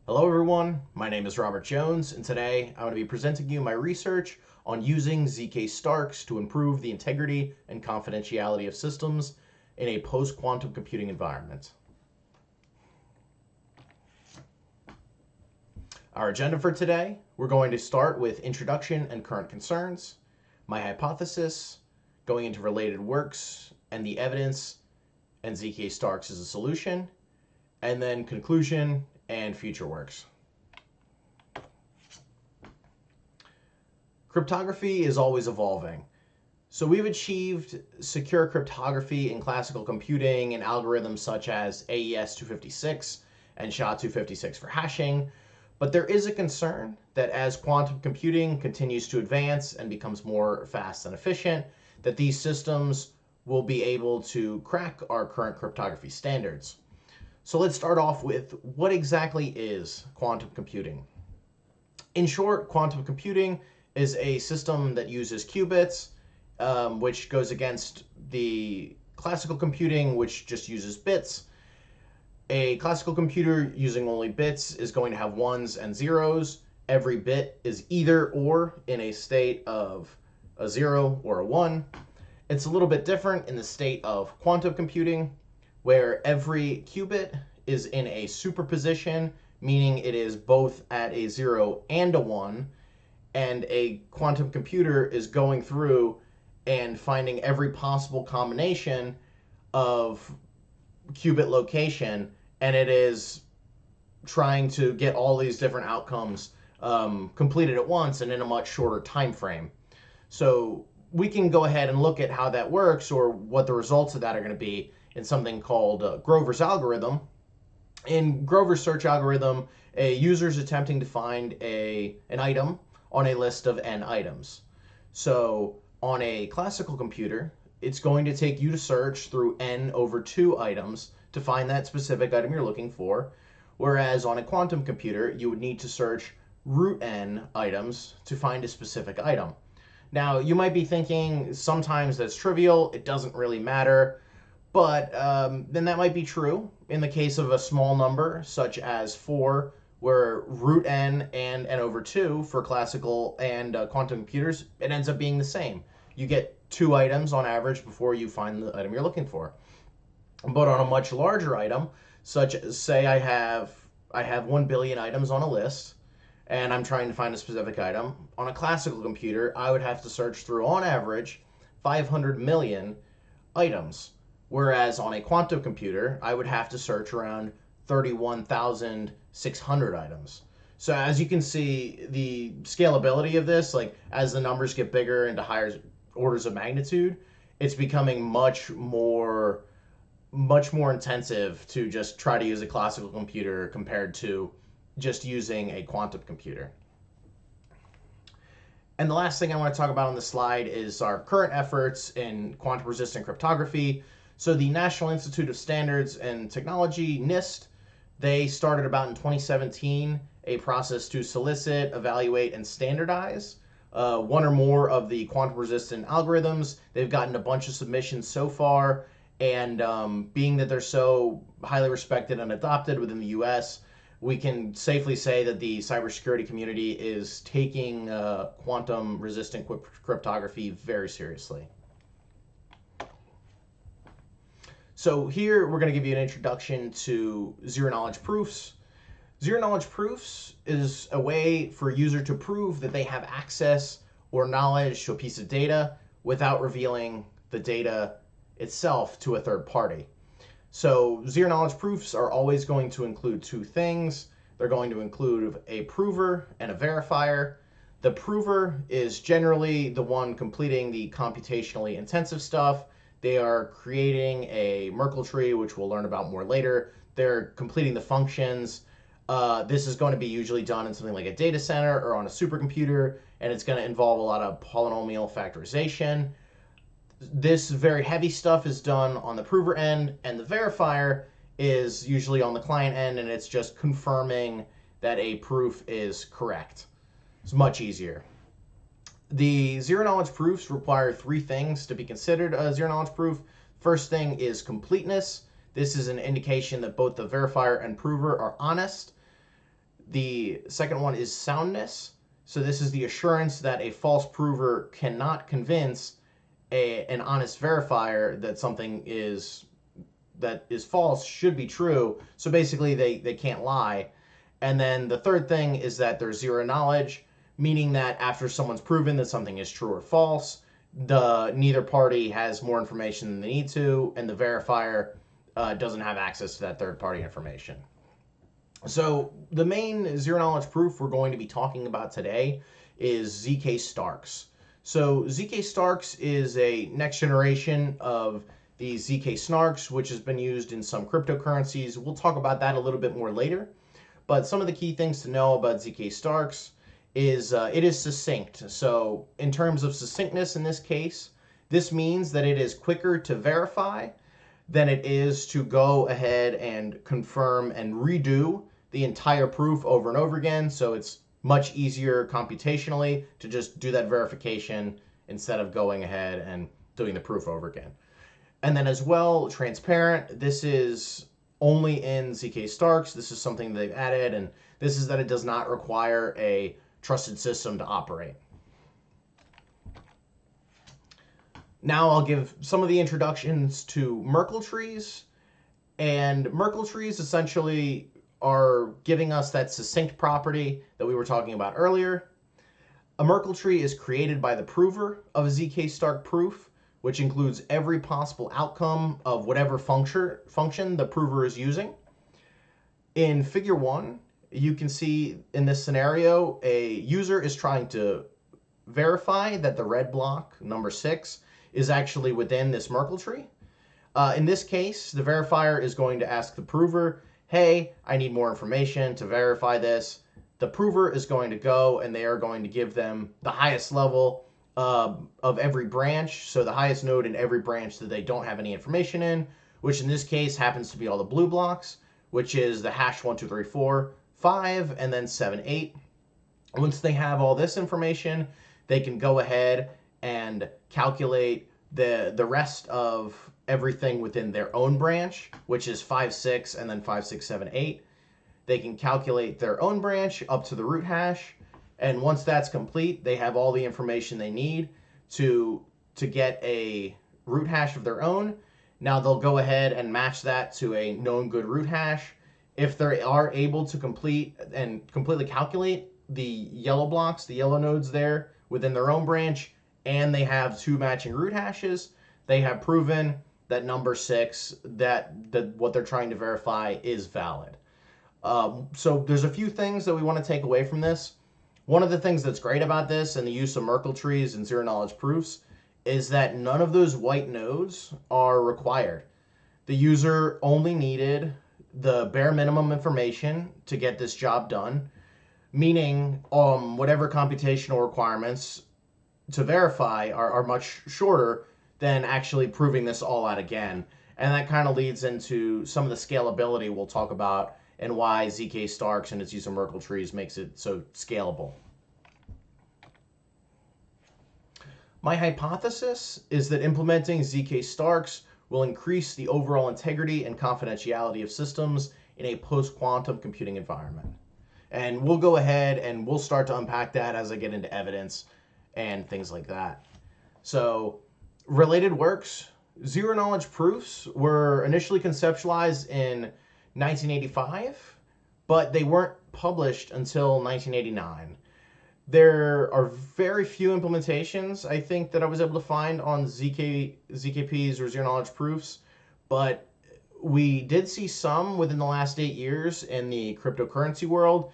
Hello everyone, my name is Robert Jones, and today I'm going to be presenting you my research on using ZK-SNARKS to improve the integrity and confidentiality of systems in a post-quantum computing environment. Our agenda for today, we're going to start with introduction and current concerns, my hypothesis, going into related works and the evidence, and ZK-SNARKS as a solution, and then conclusion and future works. Cryptography is always evolving. So we've achieved secure cryptography in classical computing in algorithms such as AES-256 and SHA-256 for hashing, but there is a concern that as quantum computing continues to advance and becomes more fast and efficient, that these systems will be able to crack our current cryptography standards. So let's start off with what exactly is quantum computing. In short, quantum computing is a system that uses qubits, which goes against the classical computing, which just uses bits. A classical computer using only bits is going to have ones and zeros. Every bit is either or in a state of a 0 or a 1. It's a little bit different in the state of quantum computing, where every qubit is in a superposition, meaning it is both at a 0 and a 1, and a quantum computer is going through and finding every possible combination of qubit location, and it is trying to get all these different outcomes completed at once and in a much shorter time frame. So we can go ahead and look at how that works, or what the results of that are going to be, in something called Grover's algorithm. In Grover's search algorithm, a user is attempting to find an item on a list of n items. So on a classical computer, it's going to take you to search through n over 2 items to find that specific item you're looking for, whereas on a quantum computer, you would need to search root n items to find a specific item. Now, you might be thinking sometimes that's trivial, it doesn't really matter, but then that might be true in the case of a small number, such as 4, where root n and n over 2 for classical and quantum computers, it ends up being the same. You get 2 items on average before you find the item you're looking for. But on a much larger item, such as, say I have 1 billion items on a list, and I'm trying to find a specific item, on a classical computer, I would have to search through, on average, 500 million items. Whereas on a quantum computer, I would have to search around 31,600 items. So as you can see, the scalability of this, like as the numbers get bigger into higher orders of magnitude, it's becoming much more intensive to just try to use a classical computer compared to just using a quantum computer. And the last thing I want to talk about on this slide is our current efforts in quantum resistant cryptography. So the National Institute of Standards and Technology, NIST, they started about in 2017 a process to solicit, evaluate, and standardize one or more of the quantum resistant algorithms. They've gotten a bunch of submissions so far, and being that they're so highly respected and adopted within the US, we can safely say that the cybersecurity community is taking quantum resistant cryptography very seriously. So here we're going to give you an introduction to zero-knowledge proofs. Zero-knowledge proofs is a way for a user to prove that they have access or knowledge to a piece of data without revealing the data itself to a third party. So zero-knowledge proofs are always going to include 2 things. They're going to include a prover and a verifier. The prover is generally the one completing the computationally intensive stuff. They are creating a Merkle tree, which we'll learn about more later. They're completing the functions. This is going to be usually done in something like a data center or on a supercomputer, and it's going to involve a lot of polynomial factorization. This very heavy stuff is done on the prover end, and the verifier is usually on the client end, and it's just confirming that a proof is correct. It's much easier. The zero-knowledge proofs require 3 things to be considered a zero-knowledge proof. First thing is completeness. This is an indication that both the verifier and prover are honest. The second one is soundness. So this is the assurance that a false prover cannot convince an honest verifier that something that is false should be true. So basically they can't lie. And then the third thing is that there's zero knowledge, meaning that after someone's proven that something is true or false, neither party has more information than they need to, and the verifier doesn't have access to that third party information. So the main zero knowledge proof we're going to be talking about today is ZK-SNARKS. So ZK-SNARKS is a next generation of the ZK-SNARKS, which has been used in some cryptocurrencies. We'll talk about that a little bit more later. But some of the key things to know about ZK-SNARKS is it is succinct. So in terms of succinctness in this case, this means that it is quicker to verify than it is to go ahead and confirm and redo the entire proof over and over again. So it's much easier computationally to just do that verification instead of going ahead and doing the proof over again. And then as well, transparent. This is only in ZK-SNARKS. This is something they've added, and this is that it does not require a trusted system to operate. Now I'll give some of the introductions to Merkle trees. And Merkle trees essentially are giving us that succinct property that we were talking about earlier. A Merkle tree is created by the prover of a ZK-SNARK proof, which includes every possible outcome of whatever function the prover is using. In figure 1, you can see in this scenario, a user is trying to verify that the red block, number 6, is actually within this Merkle tree. In this case, the verifier is going to ask the prover, hey, I need more information to verify this. The prover is going to go and they are going to give them the highest level of every branch, so the highest node in every branch that they don't have any information in, which in this case happens to be all the blue blocks, which is the hash 1, 2, 3, 4, 5, and then 7, 8. Once they have all this information, they can go ahead and calculate the rest of everything within their own branch, which is 5, 6, and then 5, 6, 7, 8. They can calculate their own branch up to the root hash, and once that's complete, they have all the information they need to get a root hash of their own. Now they'll go ahead and match that to a known good root hash. If they are able to completely calculate the yellow blocks, the yellow nodes there within their own branch, and they have 2 matching root hashes, they have proven that number 6, that what they're trying to verify is valid. So there's a few things that we want to take away from this. One of the things that's great about this and the use of Merkle trees and zero knowledge proofs is that none of those white nodes are required. The user only needed the bare minimum information to get this job done, meaning whatever computational requirements to verify are much shorter than actually proving this all out again. And that kind of leads into some of the scalability we'll talk about and why ZK-SNARKS and its use of Merkle trees makes it so scalable. My hypothesis is that implementing ZK-SNARKS will increase the overall integrity and confidentiality of systems in a post-quantum computing environment. And we'll go ahead and we'll start to unpack that as I get into evidence and things like that. So, related works. Zero knowledge proofs were initially conceptualized in 1985, but they weren't published until 1989. There are very few implementations, I think, that I was able to find on ZKPs or zero knowledge proofs, but we did see some within the last 8 years in the cryptocurrency world.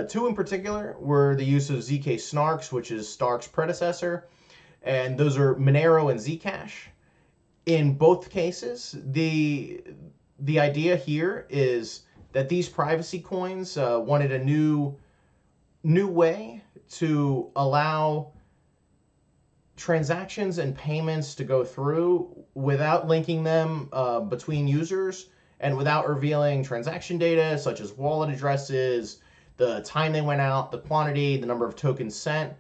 2 in particular were the use of ZK-SNARKS, which is Stark's predecessor, and those are Monero and Zcash. In both cases, the idea here is that these privacy coins wanted a new way to allow transactions and payments to go through without linking them between users and without revealing transaction data such as wallet addresses, the time they went out, the quantity, the number of tokens sent,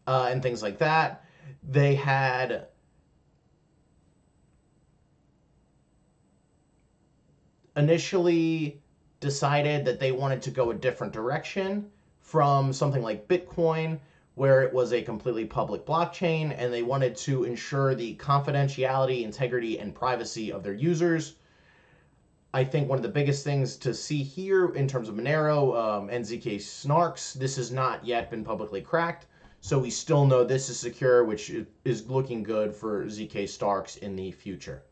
and things like that. They had initially decided that they wanted to go a different direction from something like Bitcoin, where it was a completely public blockchain, and they wanted to ensure the confidentiality, integrity, and privacy of their users. I think one of the biggest things to see here in terms of Monero and ZK-SNARKS, this has not yet been publicly cracked, so we still know this is secure, which is looking good for ZK-SNARKS in the future.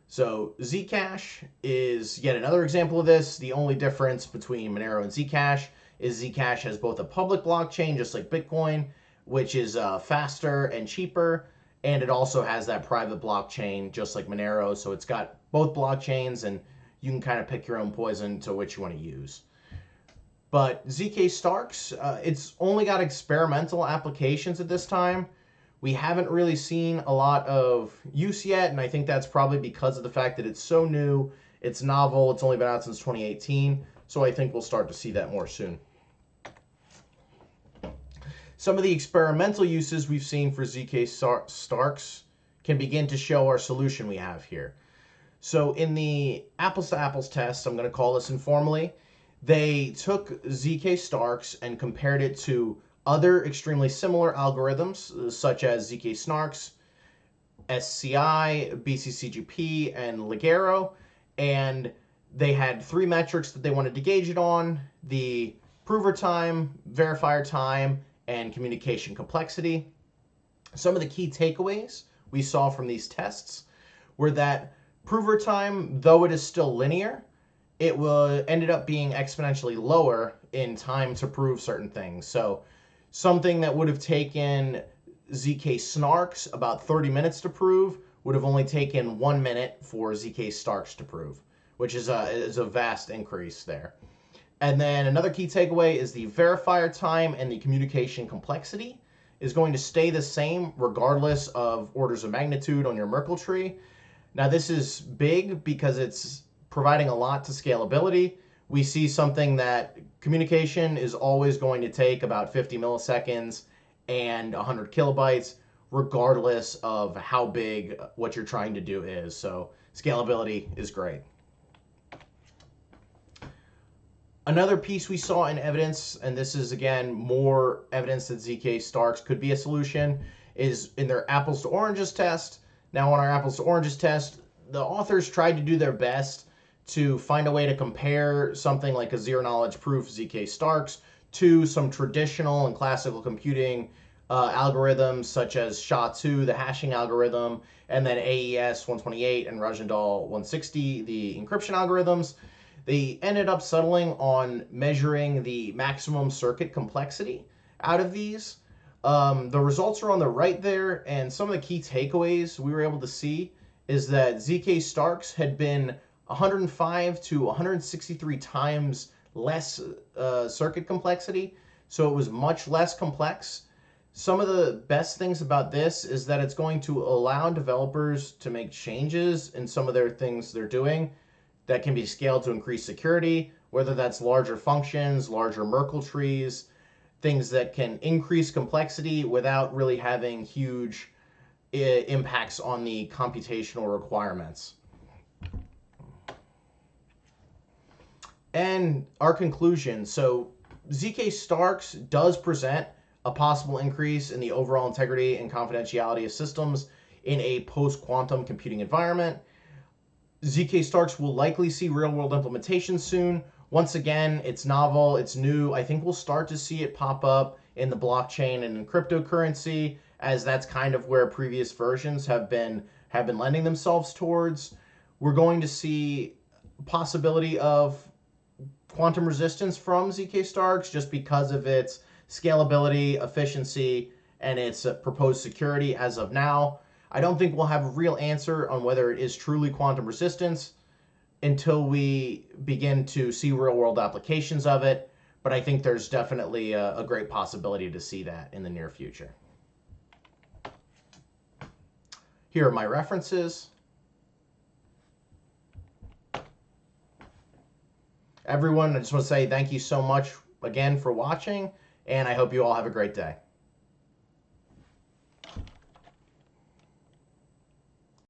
So Zcash is yet another example of this. The only difference between Monero and Zcash is Zcash has both a public blockchain, just like Bitcoin, which is faster and cheaper, and it also has that private blockchain, just like Monero. So it's got both blockchains, and you can kind of pick your own poison to which you want to use. But ZK-SNARKS, it's only got experimental applications at this time. We haven't really seen a lot of use yet, and I think that's probably because of the fact that it's so new, it's novel, it's only been out since 2018, so I think we'll start to see that more soon. Some of the experimental uses we've seen for ZK-SNARKS can begin to show our solution we have here. So in the apples-to-apples test, I'm going to call this informally, they took ZK-SNARKS and compared it to other extremely similar algorithms, such as ZK-SNARKS, SCI, BCCGP, and Ligero, and they had 3 metrics that they wanted to gauge it on: the prover time, verifier time, and communication complexity. Some of the key takeaways we saw from these tests were that prover time, though it is still linear, it ended up being exponentially lower in time to prove certain things. So something that would have taken ZK-SNARKS about 30 minutes to prove would have only taken 1 minute for ZK-SNARKS to prove, which is a vast increase there. And then another key takeaway is the verifier time and the communication complexity is going to stay the same regardless of orders of magnitude on your Merkle tree. Now this is big because it's providing a lot to scalability. We see something that communication is always going to take about 50 milliseconds and 100 kilobytes, regardless of how big what you're trying to do is. So scalability is great. Another piece we saw in evidence, and this is again more evidence that ZK-SNARKS could be a solution, is in their apples to oranges test. Now on our apples to oranges test, the authors tried to do their best to find a way to compare something like a zero-knowledge proof ZK-SNARKS to some traditional and classical computing algorithms such as SHA-2, the hashing algorithm, and then AES 128 and Rajendal 160, the encryption algorithms. They ended up settling on measuring the maximum circuit complexity out of these. The results are on the right there, and some of the key takeaways we were able to see is that ZK-SNARKS had been 105 to 163 times less circuit complexity, so it was much less complex. Some of the best things about this is that it's going to allow developers to make changes in some of their things they're doing that can be scaled to increase security, whether that's larger functions, larger Merkle trees, things that can increase complexity without really having huge impacts on the computational requirements. And our conclusion, so ZK-SNARKS does present a possible increase in the overall integrity and confidentiality of systems in a post-quantum computing environment. ZK-SNARKS will likely see real-world implementation soon. Once again, it's novel, it's new. I think we'll start to see it pop up in the blockchain and in cryptocurrency, as that's kind of where previous versions have been lending themselves towards. We're going to see possibility of quantum resistance from ZK-SNARKS just because of its scalability, efficiency, and its proposed security as of now. I don't think we'll have a real answer on whether it is truly quantum resistance until we begin to see real-world applications of it, but I think there's definitely a great possibility to see that in the near future. Here are my references. Everyone, I just want to say thank you so much again for watching, and I hope you all have a great day.